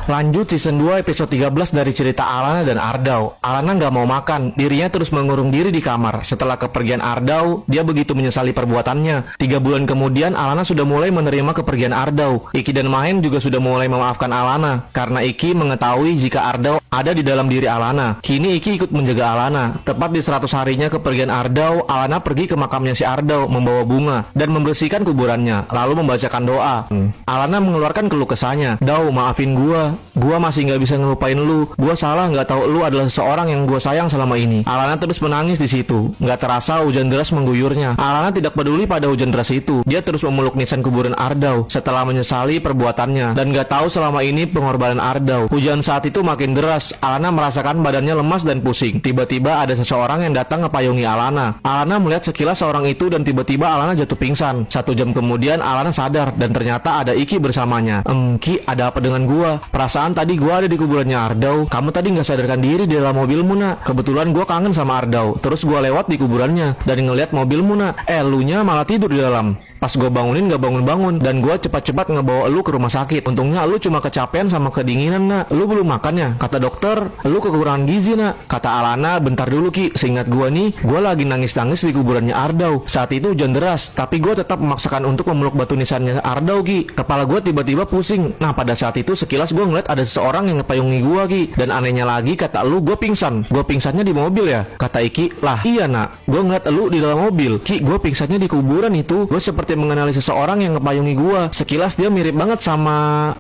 Lanjut season 2 episode 13 dari cerita Alana dan Ardau. Alana nggak mau makan, dirinya terus mengurung diri di kamar. Setelah kepergian Ardau, dia begitu menyesali perbuatannya. 3 bulan kemudian, Alana sudah mulai menerima kepergian Ardau. Iki dan Mahen juga sudah mulai memaafkan Alana, karena Iki mengetahui jika Ardau ada di dalam diri Alana. Kini Iki ikut menjaga Alana. Tepat di 100 harinya kepergian Ardau, Alana pergi ke makamnya si Ardau, membawa bunga, dan membersihkan kuburannya, lalu membacakan doa. Alana mengeluarkan keluh kesahnya. Dau, maafin gua masih nggak bisa ngelupain lu. Gua salah nggak tahu lu adalah seseorang yang gua sayang selama ini. Alana terus menangis di situ. Nggak terasa hujan deras mengguyurnya. Alana tidak peduli pada hujan deras itu. Dia terus memeluk nisan kuburan Ardau setelah menyesali perbuatannya dan nggak tahu selama ini pengorbanan Ardau. Hujan saat itu makin deras. Alana merasakan badannya lemas dan pusing. Tiba-tiba ada seseorang yang datang ngepayungi Alana. Alana melihat sekilas seorang itu dan tiba-tiba Alana jatuh pingsan. 1 jam kemudian Alana sadar dan ternyata ada Iki bersamanya. Ki, ada apa dengan gua? Perasaan tadi gua ada di kuburannya Ardau. Kamu tadi nggak sadarkan diri di dalam mobilmu, nak. Kebetulan gua kangen sama Ardau. Terus gua lewat di kuburannya dan ngeliat mobilmu, nak. Elunya malah tidur di dalam. Pas gue bangunin gak bangun-bangun dan gue cepat-cepat ngebawa lu ke rumah sakit. Untungnya lu cuma kecapean sama kedinginan, nak. Lu belum makannya. Kata dokter, lu kekurangan gizi, nak. Kata Alana, bentar dulu Ki. Seingat gue nih, gue lagi nangis-nangis di kuburannya Ardau. Saat itu hujan deras, tapi gue tetap memaksakan untuk memeluk batu nisannya Ardau, Ki. Kepala gue tiba-tiba pusing. Nah, pada saat itu sekilas gue ngeliat ada seseorang yang ngepayungi gue, Ki. Dan anehnya lagi, kata lu, gue pingsan. Gue pingsannya di mobil ya? Kata Iki, lah iya, nak. Gue ngeliat lu di dalam mobil. Ki, gue pingsannya di kuburan itu. Gue seperti mengenali seseorang yang ngepayungi gua. Sekilas dia mirip banget sama...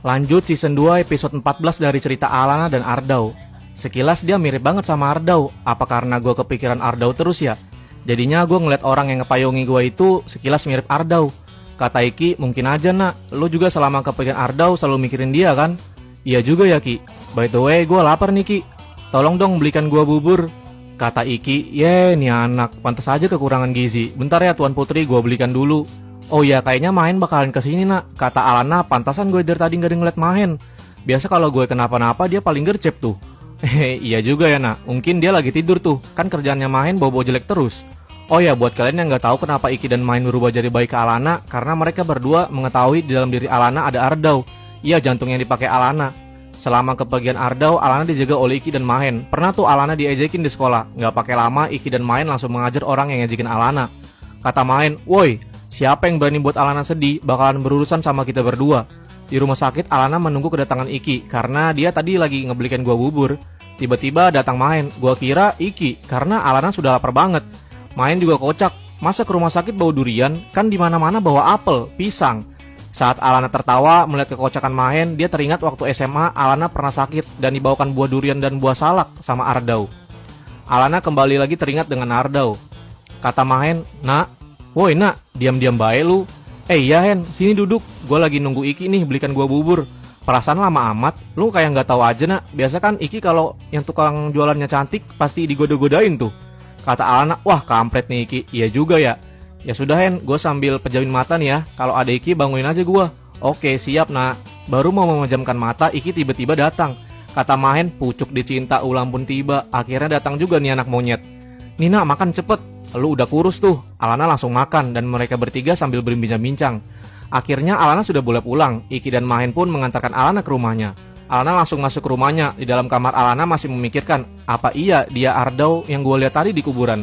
Lanjut season 2 episode 14 dari cerita Alana dan Ardau. Sekilas dia mirip banget sama Ardau. Apa karena gua kepikiran Ardau terus ya? Jadinya gua ngeliat orang yang ngepayungi gua itu sekilas mirip Ardau. Kata Iki, mungkin aja, nak. Lu juga selama kepikiran Ardau selalu mikirin dia kan? Iya juga ya, Ki. By the way, gua lapar nih, Ki. Tolong dong belikan gua bubur. Kata Iki, nih anak, pantas aja kekurangan gizi. Bentar ya Tuan Putri, gue belikan dulu. Oh iya, kayaknya Mahen bakalan kesini, nak. Kata Alana, pantasan gue dari tadi gak ada ngeliat Mahen. Biasa kalau gue kenapa-napa dia paling gercep tuh. Iya juga ya, nak. Mungkin dia lagi tidur tuh. Kan kerjaannya Mahen bawa-bawa jelek terus. Oh ya, buat kalian yang gak tahu kenapa Iki dan Mahen berubah jadi baik ke Alana, karena mereka berdua mengetahui di dalam diri Alana ada Ardau. Iya, jantung yang dipakai Alana. Selama kepergian Ardau, Alana dijaga oleh Iki dan Mahen. Pernah tuh Alana diejekin di sekolah. Gak pakai lama, Iki dan Mahen langsung mengajar orang yang ngejekin Alana. Kata Mahen, woi, siapa yang berani buat Alana sedih, bakalan berurusan sama kita berdua. Di rumah sakit, Alana menunggu kedatangan Iki, karena dia tadi lagi ngebelikan gua bubur. Tiba-tiba datang Mahen, gua kira Iki, karena Alana sudah lapar banget. Mahen juga kocak, masa ke rumah sakit bawa durian? Kan dimana-mana bawa apel, pisang. Saat Alana tertawa melihat kekocakan Mahen, dia teringat waktu SMA Alana pernah sakit dan dibawakan buah durian dan buah salak sama Ardau. Alana kembali lagi teringat dengan Ardau. Kata Mahen, nak, woi nak, diam-diam bae lu. Iya Hen, sini duduk, gue lagi nunggu Iki nih belikan gua bubur. Perasaan lama amat, lu kayak nggak tahu aja, nak. Biasa kan Iki kalau yang tukang jualannya cantik pasti digoda-godain tuh. Kata Alana, wah kampret nih Iki. Iya juga ya. Ya sudah Hen, gue sambil pejamin mata nih ya. Kalau ada Iki bangunin aja gue. Oke siap, nak. Baru mau memejamkan mata, Iki tiba-tiba datang. Kata Mahen, pucuk dicinta ulang pun tiba. Akhirnya datang juga nih anak monyet. Nina, makan cepet. Lu udah kurus tuh. Alana langsung makan dan mereka bertiga sambil berbincang-bincang. Akhirnya Alana sudah boleh pulang. Iki dan Mahen pun mengantarkan Alana ke rumahnya. Alana langsung masuk ke rumahnya. Di dalam kamar Alana masih memikirkan, apa iya dia Ardau yang gue lihat tadi di kuburan?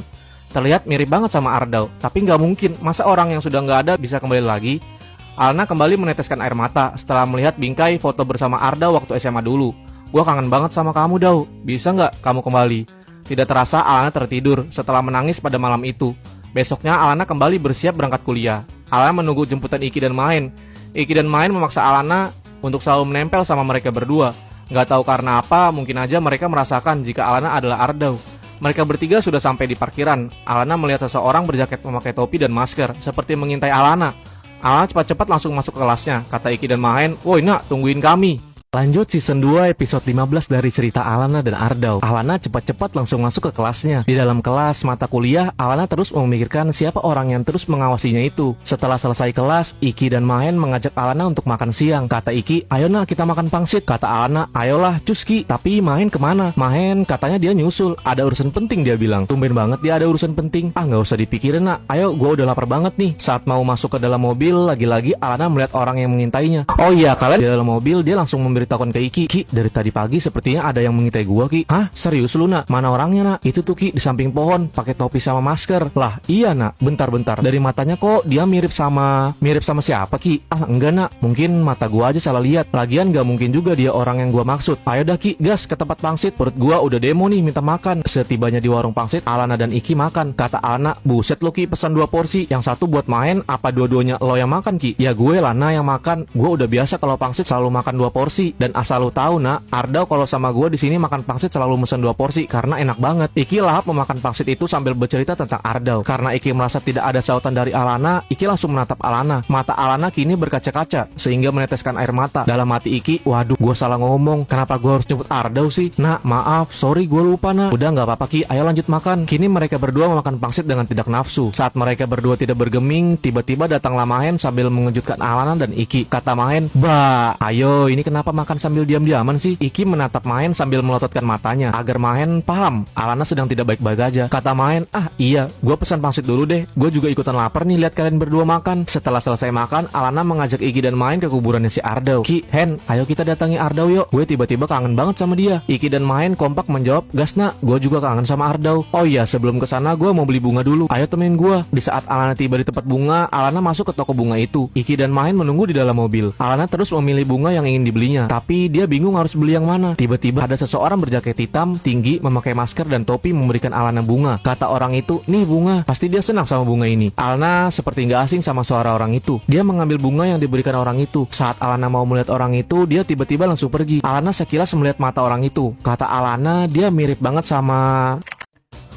Terlihat mirip banget sama Ardau, tapi nggak mungkin, masa orang yang sudah nggak ada bisa kembali lagi? Alana kembali meneteskan air mata setelah melihat bingkai foto bersama Ardau waktu SMA dulu. Gua kangen banget sama kamu, Dau. Bisa nggak kamu kembali? Tidak terasa Alana tertidur setelah menangis pada malam itu. Besoknya Alana kembali bersiap berangkat kuliah. Alana menunggu jemputan Iki dan Mahen. Iki dan Mahen memaksa Alana untuk selalu menempel sama mereka berdua. Nggak tahu karena apa, mungkin aja mereka merasakan jika Alana adalah Ardau. Mereka bertiga sudah sampai di parkiran. Alana melihat seseorang berjaket memakai topi dan masker, seperti mengintai Alana. Alana cepat-cepat langsung masuk ke kelasnya. Kata Iki dan Mahen, woi nak, tungguin kami. Lanjut season 2 episode 15 dari cerita Alana dan Ardau. Alana cepat-cepat langsung masuk ke kelasnya. Di dalam kelas mata kuliah, Alana terus memikirkan siapa orang yang terus mengawasinya itu. Setelah selesai kelas, Iki dan Mahen mengajak Alana untuk makan siang. Kata Iki, ayo nak kita makan pangsit. Kata Alana, ayolah Cuski. Tapi Mahen kemana? Mahen katanya dia nyusul, ada urusan penting dia bilang. Tumben banget dia ada urusan penting. Nggak usah dipikirin nak, ayo gua udah lapar banget nih. Saat mau masuk ke dalam mobil, lagi-lagi Alana melihat orang yang mengintainya. Oh iya, kalian di dalam mobil dia langsung memberi memberitahukan ke Iki, "Ki, dari tadi pagi sepertinya ada yang mengintai gua, Ki." "Hah? Serius lu, Nak? Mana orangnya, Nak?" "Itu tuh, Ki, di samping pohon, pakai topi sama masker." "Lah, iya, Nak. Bentar-bentar. Dari matanya kok dia mirip sama siapa, Ki?" "Ah, enggak, Nak. Mungkin mata gua aja salah lihat. Lagian gak mungkin juga dia orang yang gua maksud. Ayo dah, Ki, gas ke tempat pangsit. Perut gua udah demo nih minta makan." Setibanya di warung pangsit, Alana dan Iki makan. Kata Alana, "Buset lo, Ki, pesan 2 porsi. Yang satu buat main, apa dua-duanya lo yang makan, Ki?" "Ya gue, Lana, yang makan. Gue udah biasa kalau pangsit selalu makan 2 porsi. Dan asal lo tahu, Nak, Ardau kalau sama gue di sini makan pangsit selalu mesen 2 porsi karena enak banget." Iki lahap memakan pangsit itu sambil bercerita tentang Ardau. Karena Iki merasa tidak ada sautan dari Alana, Iki langsung menatap Alana. Mata Alana kini berkaca-kaca sehingga meneteskan air mata. Dalam hati Iki, "Waduh, gue salah ngomong. Kenapa gue harus nyebut Ardau sih? Nak, maaf, sorry, gue lupa, Nak." "Udah nggak apa-apa, Ki, ayo lanjut makan." Kini mereka berdua memakan pangsit dengan tidak nafsu. Saat mereka berdua tidak bergeming, tiba-tiba datanglah Mahen sambil mengejutkan Alana dan Iki. Kata Mahen, "Bah, ayo, ini kenapa makan sambil diam-diaman sih?" Iki menatap Mahen sambil melototkan matanya agar Mahen paham Alana sedang tidak baik-baik aja. Kata Mahen, "Ah iya, gue pesan pangsit dulu deh. Gue juga ikutan lapar nih lihat kalian berdua makan." Setelah selesai makan, Alana mengajak Iki dan Mahen ke kuburannya si Ardau. "Ki, Hen, ayo kita datangi Ardau yuk. Gue tiba-tiba kangen banget sama dia." Iki dan Mahen kompak menjawab, "Gas, Nak, gue juga kangen sama Ardau. Oh iya, sebelum kesana gue mau beli bunga dulu. Ayo temenin gue." Di saat Alana tiba di tempat bunga, Alana masuk ke toko bunga itu. Iki dan Mahen menunggu di dalam mobil. Alana terus memilih bunga yang ingin dibelinya, tapi dia bingung harus beli yang mana. Tiba-tiba ada seseorang berjaket hitam, tinggi, memakai masker dan topi memberikan Alana bunga. Kata orang itu, "Nih bunga, pasti dia senang sama bunga ini." Alana seperti nggak asing sama suara orang itu. Dia mengambil bunga yang diberikan orang itu. Saat Alana mau melihat orang itu, dia tiba-tiba langsung pergi. Alana sekilas melihat mata orang itu. Kata Alana, dia mirip banget sama...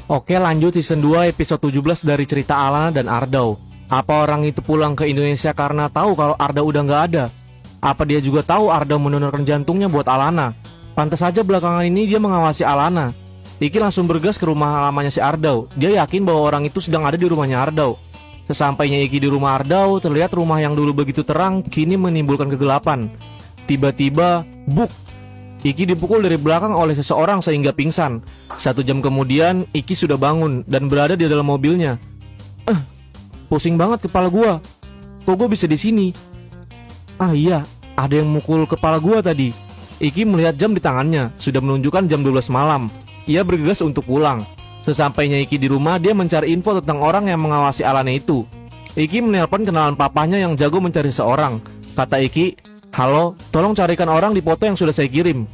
Oke, lanjut season 2 episode 17 dari cerita Alana dan Ardau. Apa orang itu pulang ke Indonesia karena tahu kalau Ardau udah nggak ada? Apa dia juga tahu Ardau mendonorkan jantungnya buat Alana? Pantas saja belakangan ini dia mengawasi Alana. Iki langsung bergas ke rumah lamanya si Ardau. Dia yakin bahwa orang itu sedang ada di rumahnya Ardau. Sesampainya Iki di rumah Ardau, terlihat rumah yang dulu begitu terang kini menimbulkan kegelapan. Tiba-tiba, buk! Iki dipukul dari belakang oleh seseorang sehingga pingsan. 1 jam kemudian, Iki sudah bangun dan berada di dalam mobilnya. Pusing banget kepala gua. Kok gua bisa di sini? Ah iya, ada yang mukul kepala gua tadi. Iki melihat jam di tangannya, sudah menunjukkan jam 12 malam. Ia bergegas untuk pulang. Sesampainya Iki di rumah, dia mencari info tentang orang yang mengawasi Alana itu. Iki menelpon kenalan papahnya yang jago mencari seorang. Kata Iki, "Halo, tolong carikan orang di foto yang sudah saya kirim."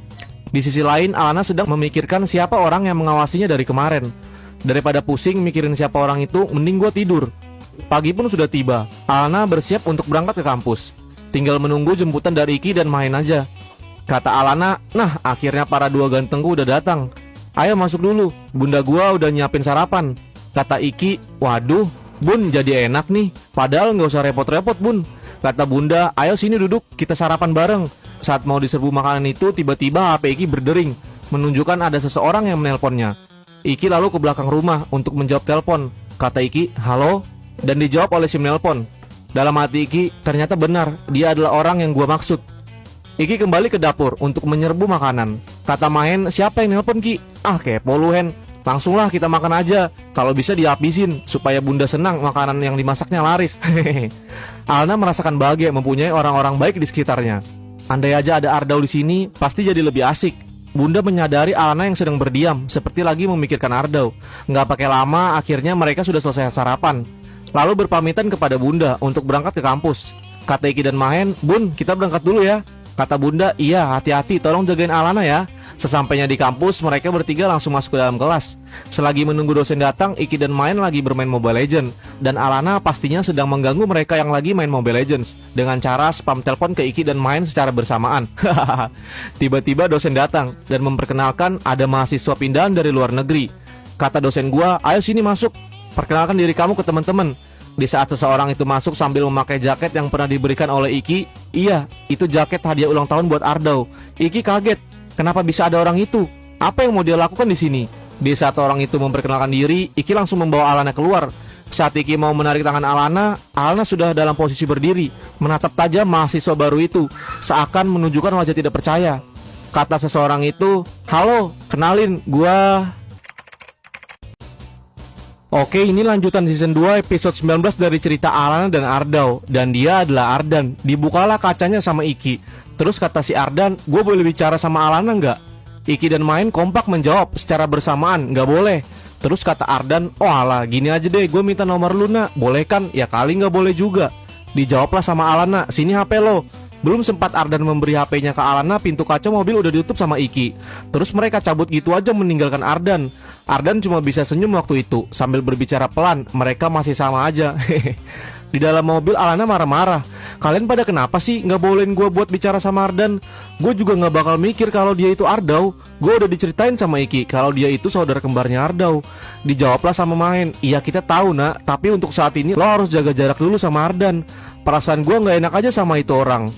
Di sisi lain, Alana sedang memikirkan siapa orang yang mengawasinya dari kemarin. Daripada pusing mikirin siapa orang itu, mending gua tidur. Pagi pun sudah tiba. Alana bersiap untuk berangkat ke kampus. Tinggal menunggu jemputan dari Iki dan Mahen aja. Kata Alana, "Nah, akhirnya para dua gantengku udah datang. Ayo masuk dulu, bunda gua udah nyiapin sarapan." Kata Iki, "Waduh, Bun, jadi enak nih. Padahal nggak usah repot-repot, Bun." Kata bunda, "Ayo sini duduk, kita sarapan bareng." Saat mau diserbu makanan itu, tiba-tiba HP Iki berdering, menunjukkan ada seseorang yang menelponnya. Iki lalu ke belakang rumah untuk menjawab telepon. Kata Iki, "Halo?" Dan dijawab oleh si menelpon. Dalam hati Iki, ternyata benar, dia adalah orang yang gua maksud. Iki kembali ke dapur untuk menyerbu makanan. Kata Mahen, "Siapa yang nelpon, Ki?" "Ah, kepo lu, Hen. Langsunglah kita makan aja. Kalau bisa dihabisin supaya bunda senang makanan yang dimasaknya laris." Alana merasakan bahagia mempunyai orang-orang baik di sekitarnya. Andai aja ada Ardau di sini, pasti jadi lebih asik. Bunda menyadari Alana yang sedang berdiam, seperti lagi memikirkan Ardau. Nggak pakai lama, akhirnya mereka sudah selesai sarapan. Lalu berpamitan kepada bunda untuk berangkat ke kampus. Kata Iki dan Mahen, "Bun, kita berangkat dulu ya." Kata bunda, "Iya, hati-hati, tolong jagain Alana ya." Sesampainya di kampus, mereka bertiga langsung masuk ke dalam kelas. Selagi menunggu dosen datang, Iki dan Mahen lagi bermain Mobile Legends. Dan Alana pastinya sedang mengganggu mereka yang lagi main Mobile Legends dengan cara spam telepon ke Iki dan Mahen secara bersamaan. Tiba-tiba dosen datang dan memperkenalkan ada mahasiswa pindahan dari luar negeri. Kata dosen gua, "Ayo sini masuk, perkenalkan diri kamu ke teman-teman." Di saat seseorang itu masuk sambil memakai jaket yang pernah diberikan oleh Iki, iya, itu jaket hadiah ulang tahun buat Ardau. Iki kaget. Kenapa bisa ada orang itu? Apa yang mau dia lakukan di sini? Di saat orang itu memperkenalkan diri, Iki langsung membawa Alana keluar. Saat Iki mau menarik tangan Alana, Alana sudah dalam posisi berdiri, menatap tajam mahasiswa baru itu, seakan menunjukkan wajah tidak percaya. Kata seseorang itu, "Halo, kenalin, gua..." Oke, ini lanjutan season 2 episode 19 dari cerita Alana dan Ardau. Dan dia adalah Ardan. Dibukalah kacanya sama Iki. Terus kata si Ardan, gue boleh bicara sama Alana nggak? Iki dan Main kompak menjawab secara bersamaan, nggak boleh. Terus kata Ardan, oh alah, gini aja deh, gue minta nomor lu nak. Boleh kan? Ya kali nggak boleh juga. Dijawablah sama Alana, sini HP lo. Belum sempat Ardan memberi HP-nya ke Alana, pintu kaca mobil udah ditutup sama Iki. Terus mereka cabut gitu aja meninggalkan Ardan. Ardan cuma bisa senyum waktu itu sambil berbicara pelan, mereka masih sama aja. Di dalam mobil Alana marah-marah. Kalian pada kenapa sih nggak bolehin gue buat bicara sama Ardan? Gue juga nggak bakal mikir kalau dia itu Ardau. Gue udah diceritain sama Iki kalau dia itu saudara kembarnya Ardau. Dijawablah sama Main, iya kita tahu nak, tapi untuk saat ini lo harus jaga jarak dulu sama Ardan. Perasaan gue nggak enak aja sama itu orang.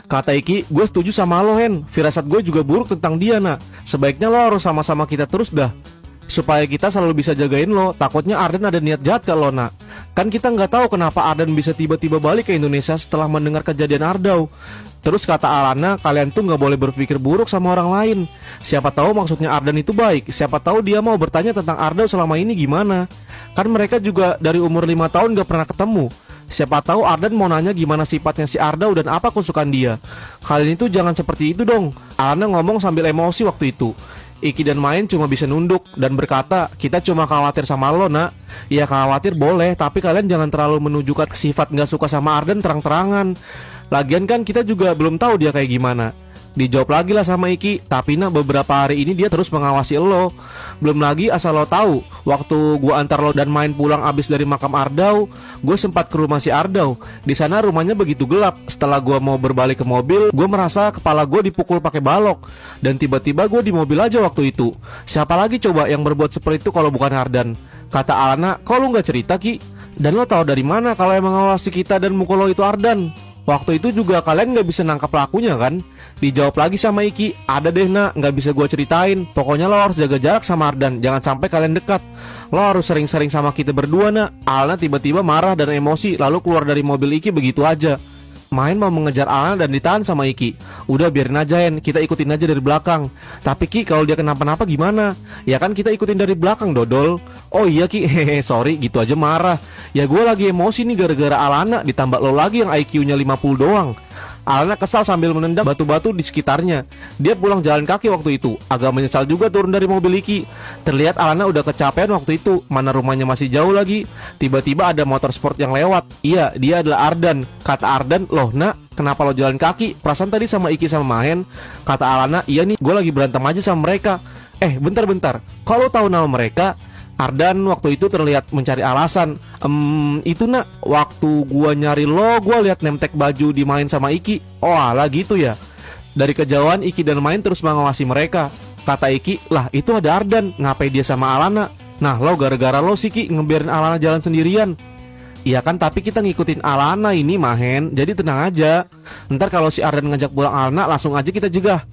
Kata Iki, gue setuju sama lo Hen. Firasat gue juga buruk tentang dia nak. Sebaiknya lo harus sama-sama kita terus dah, supaya kita selalu bisa jagain lo. Takutnya Ardan ada niat jahat ke lo nak. Kan kita nggak tahu kenapa Ardan bisa tiba-tiba balik ke Indonesia setelah mendengar kejadian Ardau. Terus kata Alana, kalian tuh nggak boleh berpikir buruk sama orang lain. Siapa tahu maksudnya Ardan itu baik. Siapa tahu dia mau bertanya tentang Ardau selama ini gimana. Kan mereka juga dari umur 5 tahun nggak pernah ketemu. Siapa tahu Ardan mau nanya gimana sifatnya si Ardau dan apa kesukaan dia. Kalian itu jangan seperti itu dong. Alana ngomong sambil emosi waktu itu. Iki dan Main cuma bisa nunduk dan berkata, kita cuma khawatir sama lo nak. Ya khawatir boleh, tapi kalian jangan terlalu menunjukkan sifat gak suka sama Ardan terang-terangan. Lagian kan kita juga belum tahu dia kayak gimana. Dijawab lagi lah sama Iki, tapi nak beberapa hari ini dia terus mengawasi lo. Belum lagi asal lo tahu, waktu gua antar lo dan Main pulang abis dari makam Ardau, gue sempat ke rumah si Ardau. Di sana rumahnya begitu gelap. Setelah gua mau berbalik ke mobil, gue merasa kepala gue dipukul pakai balok. Dan tiba-tiba gue di mobil aja waktu itu. Siapa lagi coba yang berbuat seperti itu kalau bukan Ardan? Kata Alana, kok lu gak cerita Ki? Dan lo tahu dari mana kalau yang mengawasi kita dan mukul lo itu Ardan? Waktu itu juga kalian gak bisa nangkap pelakunya kan? Dijawab lagi sama Iki, ada deh nak, gak bisa gue ceritain. Pokoknya lo harus jaga jarak sama Ardan, jangan sampai kalian dekat. Lo harus sering-sering sama kita berdua nak. Alana tiba-tiba marah dan emosi, lalu keluar dari mobil Iki begitu aja. Main mau mengejar Alana dan ditahan sama Iki. Udah biarin aja Hen, kita ikutin aja dari belakang. Tapi Ki, kalau dia kenapa-napa gimana? Ya kan kita ikutin dari belakang dodol. Oh iya Ki, hehe sorry gitu aja marah. Ya gue lagi emosi nih gara-gara Alana, ditambah lo lagi yang IQ-nya 50 doang. Alana kesal sambil menendang batu-batu di sekitarnya. Dia pulang jalan kaki waktu itu. Agak menyesal juga turun dari mobil Iki. Terlihat Alana udah kecapean waktu itu. Mana rumahnya masih jauh lagi. Tiba-tiba ada motor sport yang lewat. Iya, dia adalah Ardan. Kata Ardan, loh nak, kenapa lo jalan kaki? Perasaan tadi sama Iki sama Mahen. Kata Alana, iya nih, gue lagi berantem aja sama mereka. Bentar-bentar, kalau tahu nama mereka? Ardan waktu itu terlihat mencari alasan. Itu nak, waktu gua nyari lo, gua lihat nemtek baju di Main sama Iki. Oh alah gitu ya. Dari kejauhan Iki dan Main terus mengawasi mereka. Kata Iki, lah itu ada Ardan, ngapain dia sama Alana? Nah lo gara-gara lo sih Ki ngebiarin Alana jalan sendirian. Iya kan, tapi kita ngikutin Alana ini Mahen, jadi tenang aja. Ntar kalau si Ardan ngajak pulang Alana, langsung aja kita cegah.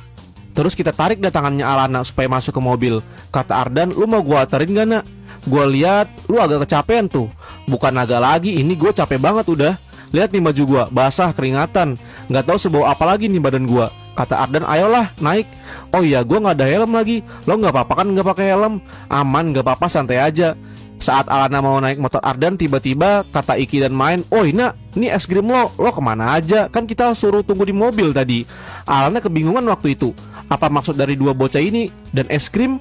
Terus kita tarik dah tangannya Alana supaya masuk ke mobil. Kata Ardan, lu mau gua anterin gak nak? Gua lihat lu agak kecapean tuh. Bukan agak lagi, ini gue capek banget udah. Lihat nih baju gua, basah keringatan. Gak tahu sebau apa lagi nih badan gua. Kata Ardan, ayolah naik. Oh iya, gua nggak ada helm lagi. Lo nggak apa-apa kan nggak pakai helm? Aman, nggak apa-apa, santai aja. Saat Alana mau naik motor Ardan, tiba-tiba kata Iki dan Main, oh ini es krim lo kemana aja? Kan kita suruh tunggu di mobil tadi. Alana kebingungan waktu itu. Apa maksud dari dua bocah ini? Dan es krim?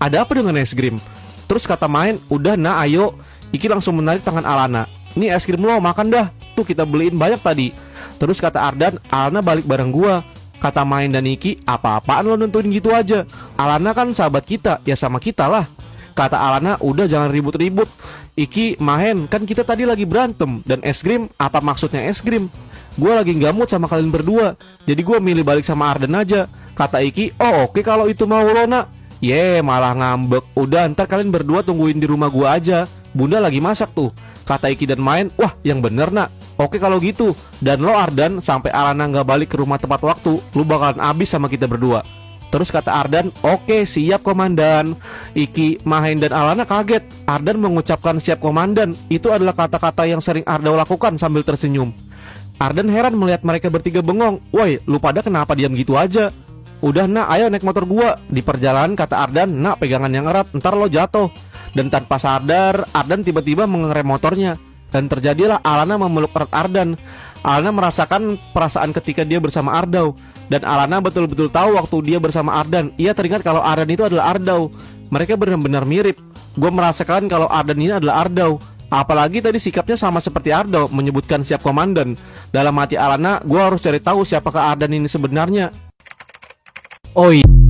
Ada apa dengan es krim? Terus kata Main, udah nah ayo. Iki langsung menarik tangan Alana. Ini es krim lo, makan dah. Tuh kita beliin banyak tadi. Terus kata Ardan, Alana balik bareng gua. Kata Main dan Iki, apa-apaan lo nuntuin gitu aja? Alana kan sahabat kita, ya sama kita lah. Kata Alana, udah jangan ribut-ribut. Iki, Mahen, kan kita tadi lagi berantem. Dan es krim, apa maksudnya es krim? Gue lagi gak mood sama kalian berdua. Jadi gue milih balik sama Ardan aja. Kata Iki, oh oke kalau itu mau lo nak. Malah ngambek. Udah ntar kalian berdua tungguin di rumah gue aja. Bunda lagi masak tuh. Kata Iki dan Main, wah yang bener nak. Oke kalau gitu. Dan lo Ardan, sampai Alana gak balik ke rumah tepat waktu, lu bakalan abis sama kita berdua. Terus kata Ardan, oke siap komandan. Iki, Mahen dan Alana kaget. Ardan mengucapkan siap komandan. Itu adalah kata-kata yang sering Ardau lakukan sambil tersenyum. Ardan heran melihat mereka bertiga bengong. Woi, lu pada kenapa diam gitu aja? Udah nak, ayo naik motor gua. Di perjalanan kata Ardan, nak pegangan yang erat, ntar lo jatuh. Dan tanpa sadar, Ardan tiba-tiba mengerem motornya. Dan terjadilah Alana memeluk erat Ardan. Alana merasakan perasaan ketika dia bersama Ardau. Dan Alana betul-betul tahu waktu dia bersama Ardan, ia teringat kalau Ardan itu adalah Ardau. Mereka benar-benar mirip. Gue merasakan kalau Ardan ini adalah Ardau. Apalagi tadi sikapnya sama seperti Ardau, menyebutkan siap komandan. Dalam hati Alana, gue harus cari tahu siapakah Ardan ini sebenarnya. Oh iya.